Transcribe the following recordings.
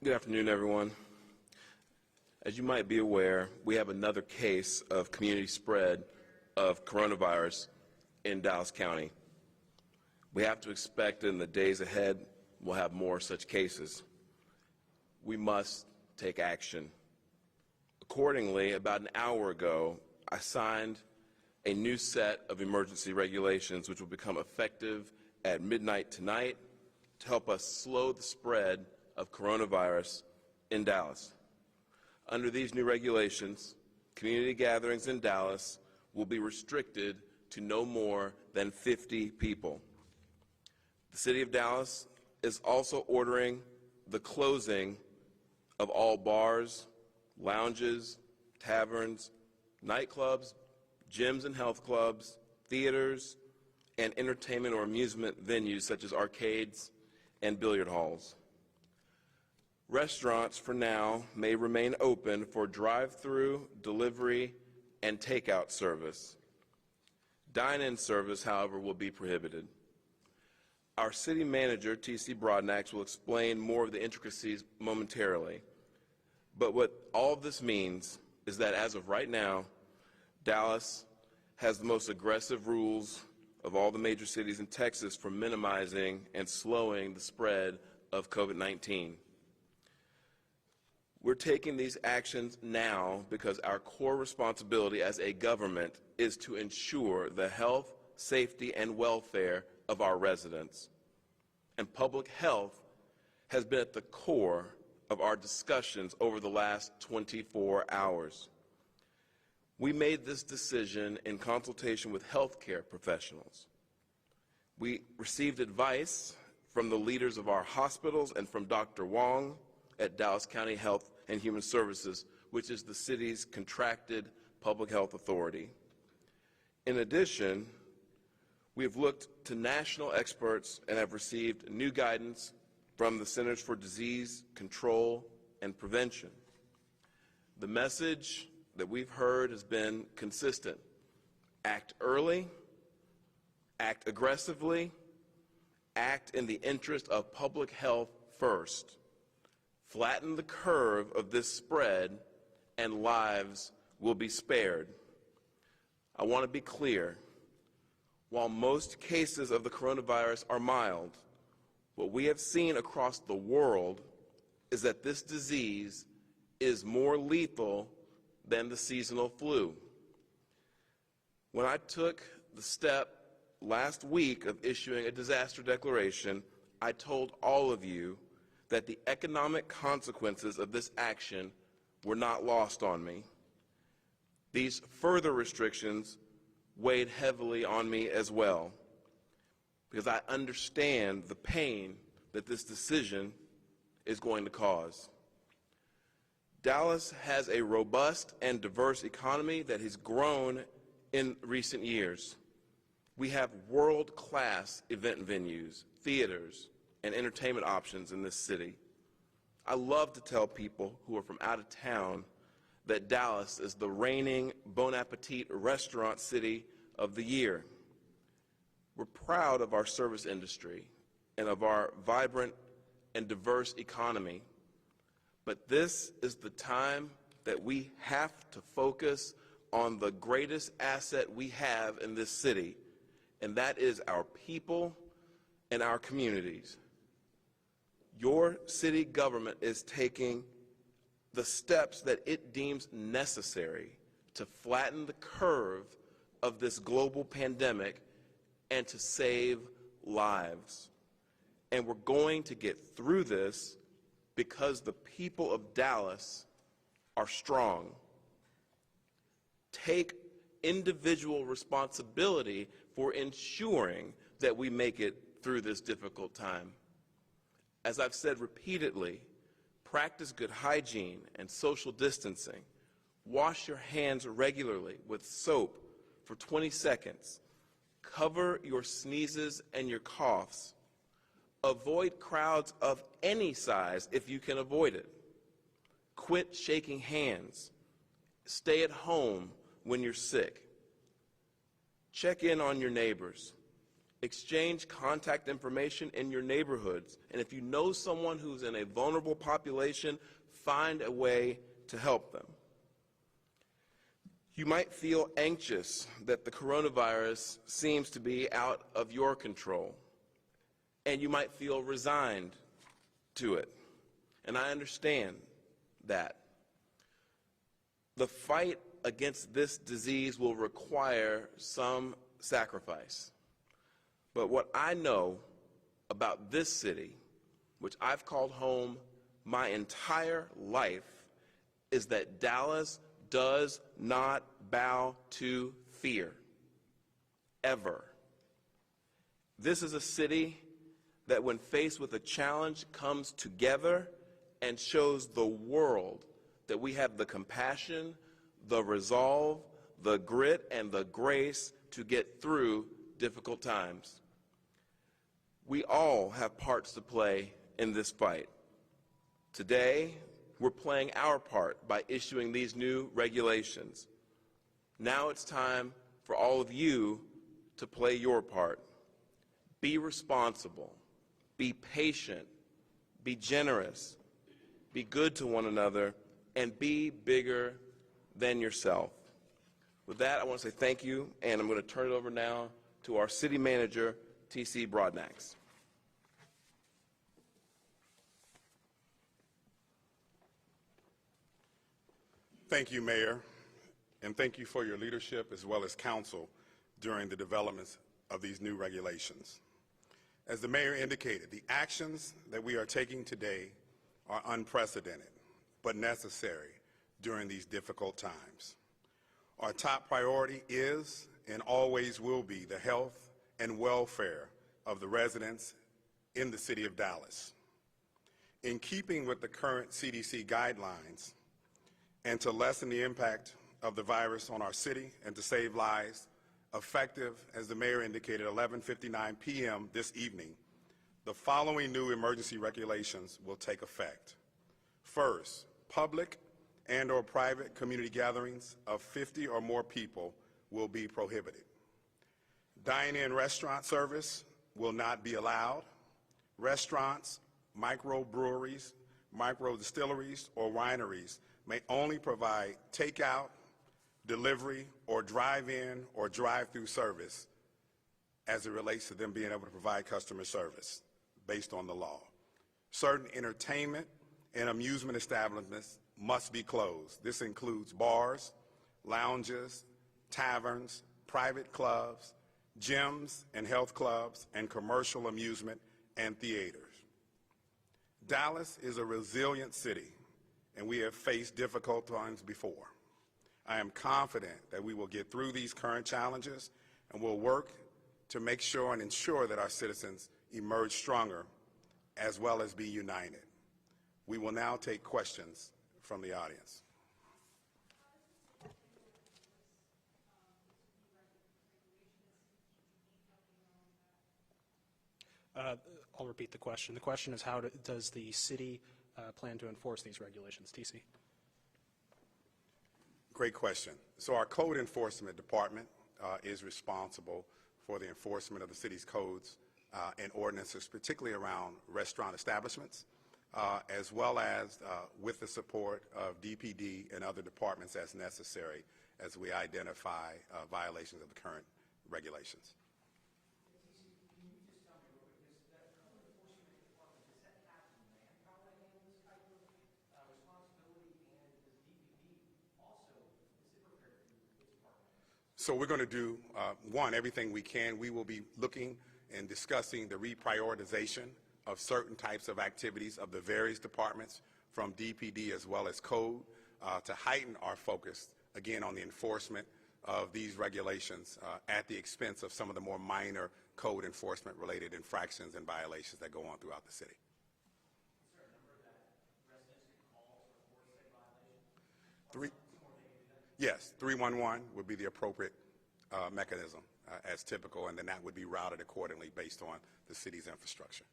Good afternoon, everyone. As you might be aware, we have another case of community spread of coronavirus in Dallas County. We have to expect in the days ahead we'll have more such cases. We must take action. Accordingly, about an hour ago, I signed a new set of emergency regulations which will become effective at midnight tonight to help us slow the spread of coronavirus in Dallas. Under these new regulations, community gatherings in Dallas will be restricted to no more than 50 people. The City of Dallas is also ordering the closing of all bars, lounges, taverns, nightclubs, gyms and health clubs, theaters, and entertainment or amusement venues such as arcades and billiard halls. Restaurants, for now, may remain open for drive-through, delivery, and takeout service. Dine-in service, however, will be prohibited. Our city manager, T.C. Broadax, will explain more of the intricacies momentarily. But what all of this means is that as of right now, Dallas has the most aggressive rules of all the major cities in Texas for minimizing and slowing the spread of COVID-19. We're taking these actions now because our core responsibility as a government is to ensure the health, safety, and welfare of our residents. And public health has been at the core of our discussions over the last 24 hours. We made this decision in consultation with healthcare professionals. We received advice from the leaders of our hospitals and from Dr. Wong at Dallas County Health and Human Services, which is the city's contracted public health authority. In addition, we have looked to national experts and have received new guidance from the Centers for Disease Control and Prevention. The message that we've heard has been consistent. Act early, act aggressively, act in the interest of public health first. Flatten the curve of this spread and lives will be spared. I want to be clear. While most cases of the coronavirus are mild, what we have seen across the world is that this disease is more lethal than the seasonal flu. When I took the step last week of issuing a disaster declaration, I told all of you that the economic consequences of this action were not lost on me. These further restrictions weighed heavily on me as well, because I understand the pain that this decision is going to cause. Dallas has a robust and diverse economy that has grown in recent years. We have world-class event venues, theaters, and entertainment options in this city. I love to tell people who are from out of town that Dallas is the reigning Bon Appetit restaurant city of the year. We're proud of our service industry and of our vibrant and diverse economy. But this is the time that we have to focus on the greatest asset we have in this city, and that is our people and our communities. Your city government is taking the steps that it deems necessary to flatten the curve of this global pandemic and to save lives. And we're going to get through this because the people of Dallas are strong. Take individual responsibility for ensuring that we make it through this difficult time. As I've said repeatedly, practice good hygiene and social distancing. Wash your hands regularly with soap for 20 seconds. Cover your sneezes and your coughs. Avoid crowds of any size if you can avoid it. Quit shaking hands. Stay at home when you're sick. Check in on your neighbors. Exchange contact information in your neighborhoods. And if you know someone who's in a vulnerable population, find a way to help them. You might feel anxious that the coronavirus seems to be out of your control, and you might feel resigned to it. And I understand that. The fight against this disease will require some sacrifice. But what I know about this city, which I've called home my entire life, is that Dallas does not bow to fear, ever. This is a city that, when faced with a challenge, comes together and shows the world that we have the compassion, the resolve, the grit, and the grace to get through difficult times. We all have parts to play in this fight. Today, we're playing our part by issuing these new regulations. Now it's time for all of you to play your part. Be responsible, be patient, be generous, be good to one another, and be bigger than yourself. With that, I want to say thank you, and I'm going to turn it over now to our city manager, T.C. Broadax. Thank you, Mayor, and thank you for your leadership as well as counsel during the developments of these new regulations. As the Mayor indicated, the actions that we are taking today are unprecedented but necessary during these difficult times. Our top priority is and always will be the health and welfare of the residents in the city of Dallas. In keeping with the current CDC guidelines, and to lessen the impact of the virus on our city and to save lives, effective, as the Mayor indicated, 11:59 p.m. this evening, the following new emergency regulations will take effect. First, public and/or private community gatherings of 50 or more people will be prohibited. Dine-in restaurant service will not be allowed. Restaurants, microbreweries, microdistilleries, or wineries may only provide takeout, delivery, or drive-in or drive-through service as it relates to them being able to provide customer service based on the law. Certain entertainment and amusement establishments must be closed. This includes bars, lounges, taverns, private clubs, gyms and health clubs, and commercial amusement and theaters. Dallas is a resilient city, and we have faced difficult times before. I am confident that we will get through these current challenges and will work to make sure and ensure that our citizens emerge stronger as well as be united. We will now take questions from the audience. I'll repeat the question. The question is, how does the city plan to enforce these regulations? TC. Great question. So our code enforcement department is responsible for the enforcement of the city's codes and ordinances, particularly around restaurant establishments, as well as with the support of DPD and other departments as necessary as we identify violations of the current regulations. So we're going to do, one, everything we can. We will be looking and discussing the reprioritization of certain types of activities of the various departments from DPD as well as code to heighten our focus, again, on the enforcement of these regulations at the expense of some of the more minor code enforcement related infractions and violations that go on throughout the city. Is there a number that residents can call to report said violation? Yes, 311 would be the appropriate mechanism as typical, and then that would be routed accordingly based on the city's infrastructure.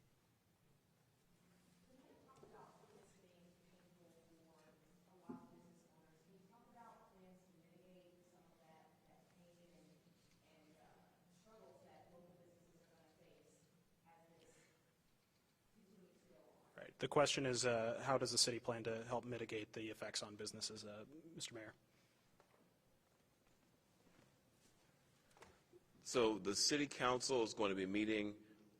The question is, how does the city plan to help mitigate the effects on businesses, Mr. Mayor? So the city council is going to be meeting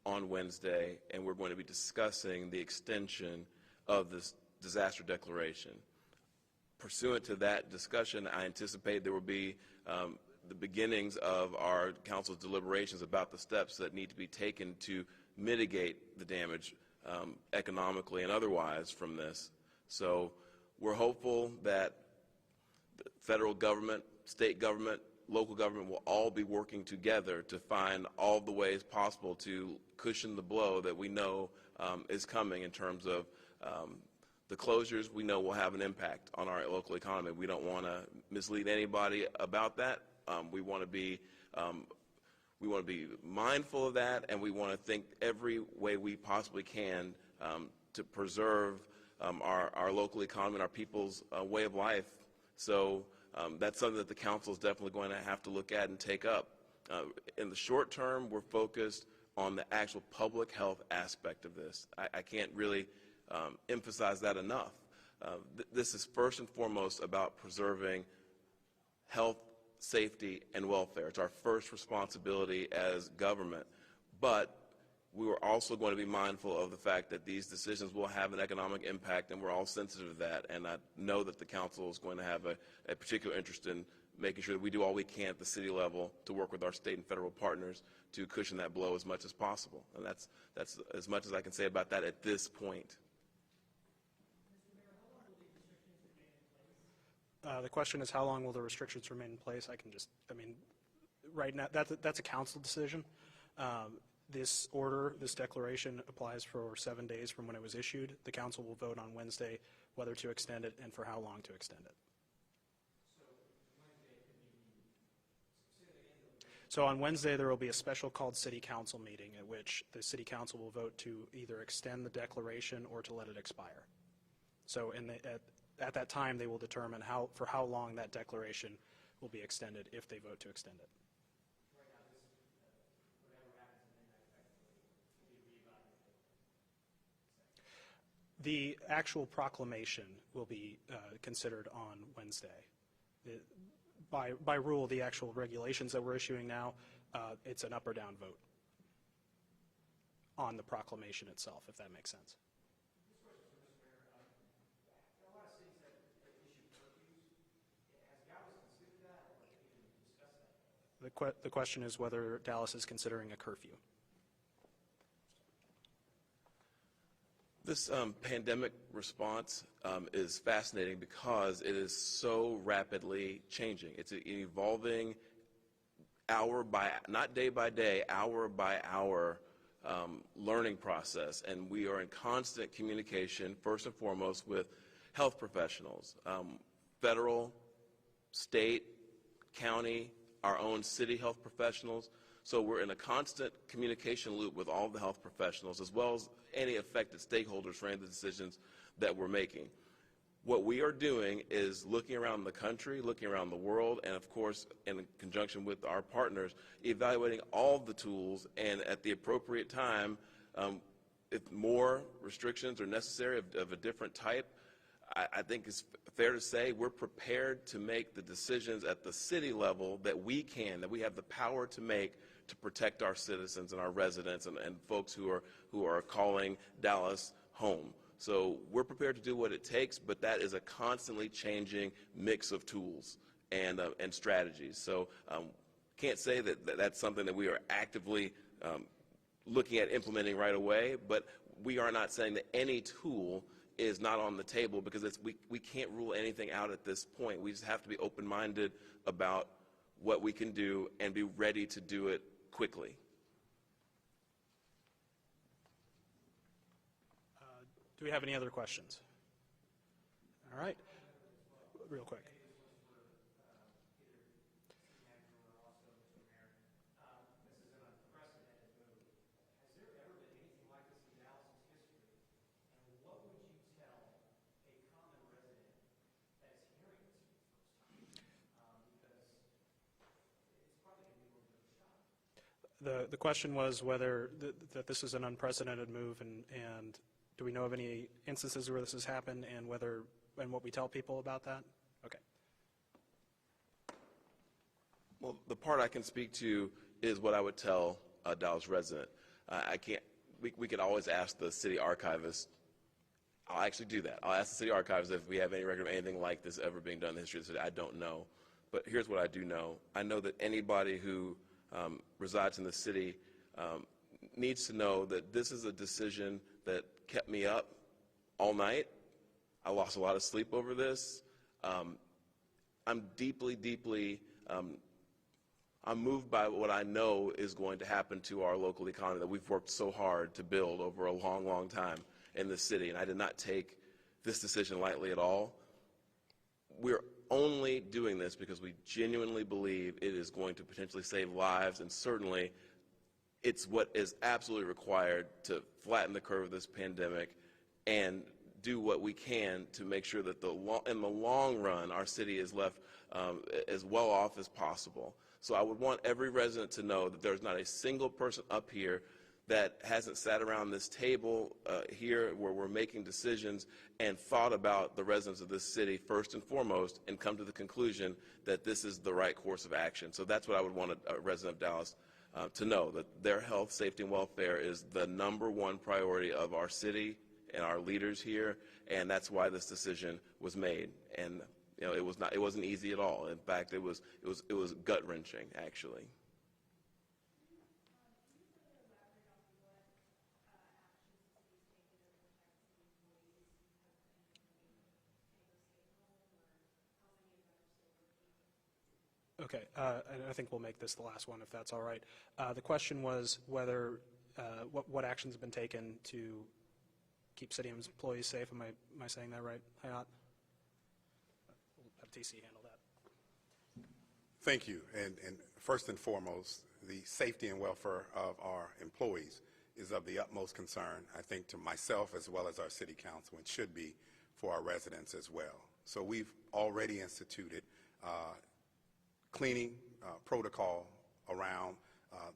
on Wednesday, and we're going to be discussing the extension of this disaster declaration. Pursuant to that discussion, I anticipate there will be the beginnings of our council's deliberations about the steps that need to be taken to mitigate the damage economically and otherwise from this. So we're hopeful that the federal government, state government, local government will all be working together to find all the ways possible to cushion the blow that we know is coming in terms of the closures we know will have an impact on our local economy. We don't want to mislead anybody about that. We want to be mindful of that, and we want to think every way we possibly can to preserve our local economy and our people's way of life. So that's something that the council is definitely going to have to look at and take up. In the short term, we're focused on the actual public health aspect of this. I can't really emphasize that enough. This is first and foremost about preserving health, safety, and welfare. It's our first responsibility as government. But we are also going to be mindful of the fact that these decisions will have an economic impact, and we're all sensitive to that. And I know that the council is going to have a particular interest in making sure that we do all we can at the city level to work with our state and federal partners to cushion that blow as much as possible. And that's as much as I can say about that at this point. The question is, how long will the restrictions remain in place? Right now, that's a council decision. This order, this declaration applies for 7 days from when it was issued. The council will vote on Wednesday whether to extend it and for how long to extend it. So on Wednesday, there will be a special called city council meeting at which the city council will vote to either extend the declaration or to let it expire. So at that time, they will determine for how long that declaration will be extended if they vote to extend it. The actual proclamation will be considered on Wednesday. By rule, the actual regulations that we're issuing now, it's an up or down vote on the proclamation itself, if that makes sense. The question is whether Dallas is considering a curfew. This pandemic response is fascinating because it is so rapidly changing. It's evolving not day by day, hour by hour learning process. And we are in constant communication, first and foremost, with health professionals, federal, state, county, our own city health professionals. So we're in a constant communication loop with all the health professionals, as well as any affected stakeholders for any of the decisions that we're making. What we are doing is looking around the country, looking around the world, and of course, in conjunction with our partners, evaluating all the tools, and at the appropriate time, if more restrictions are necessary of a different type, I think it's fair to say we're prepared to make the decisions at the city level that we have the power to make to protect our citizens and our residents and folks who are calling Dallas home. So we're prepared to do what it takes, but that is a constantly changing mix of tools and strategies. So can't say that that's something that we are actively looking at implementing right away, but we are not saying that any tool is not on the table, because we can't rule anything out at this point. We just have to be open-minded about what we can do and be ready to do it quickly. Do we have any other questions? All right. Real quick. The question was whether that this is an unprecedented move, and Do we know of any instances where this has happened and what we tell people about that? Okay. Well, the part I can speak to is what I would tell a Dallas resident. I can't. We could always ask the city archivist. I'll actually do that. I'll ask the city archivist if we have any record of anything like this ever being done in the history of the city. I don't know. But here's what I do know. I know that anybody who resides in the city needs to know that this is a decision that kept me up all night. I lost a lot of sleep over this. I'm deeply I'm moved by what I know is going to happen to our local economy that we've worked so hard to build over a long time in the city, and I did not take this decision lightly at all. We're only doing this because we genuinely believe it is going to potentially save lives, and certainly it's what is absolutely required to flatten the curve of this pandemic and do what we can to make sure that in the long run our city is left as well off as possible. So I would want every resident to know that there's not a single person up here that hasn't sat around this table here where we're making decisions and thought about the residents of this city first and foremost and come to the conclusion that this is the right course of action. So that's what I would want a resident of Dallas to know, that their health, safety, and welfare is the #1 priority of our city and our leaders here, and that's why this decision was made. And you know, it wasn't easy at all. In fact, it was gut-wrenching, actually. Okay, and I think we'll make this the last one if that's all right. The question was whether what actions have been taken to keep city employees safe. Am I saying that right, Hayat? We'll have TC handle that. Thank you. And first and foremost, the safety and welfare of our employees is of the utmost concern, I think, to myself as well as our city council, and should be for our residents as well. So we've already instituted cleaning protocol around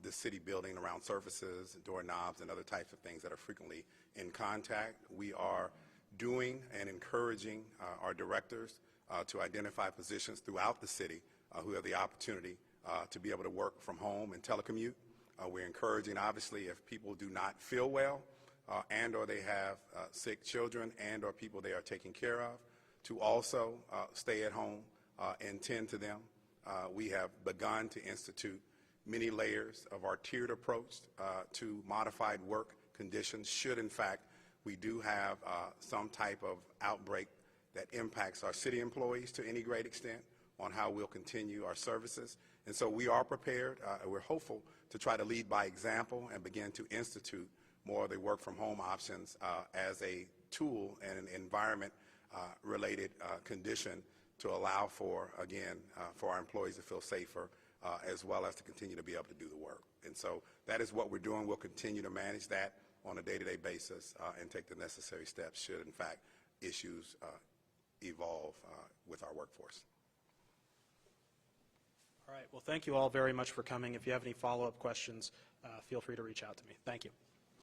the city building, around surfaces, doorknobs, and other types of things that are frequently in contact. We are doing and encouraging our directors to identify positions throughout the city who have the opportunity to be able to work from home and telecommute. We're encouraging, obviously, if people do not feel well and or they have sick children and or people they are taking care of, to also stay at home and tend to them. We have begun to institute many layers of our tiered approach to modified work conditions should, in fact, we do have some type of outbreak that impacts our city employees to any great extent on how we'll continue our services. And so we are prepared. We're hopeful to try to lead by example and begin to institute more of the work from home options as a tool and an environment related condition to allow for, again, for our employees to feel safer as well as to continue to be able to do the work. And so that is what we're doing. We'll continue to manage that on a day-to-day basis and take the necessary steps should, in fact, issues evolve with our workforce. All right. Well, thank you all very much for coming. If you have any follow-up questions, feel free to reach out to me. Thank you.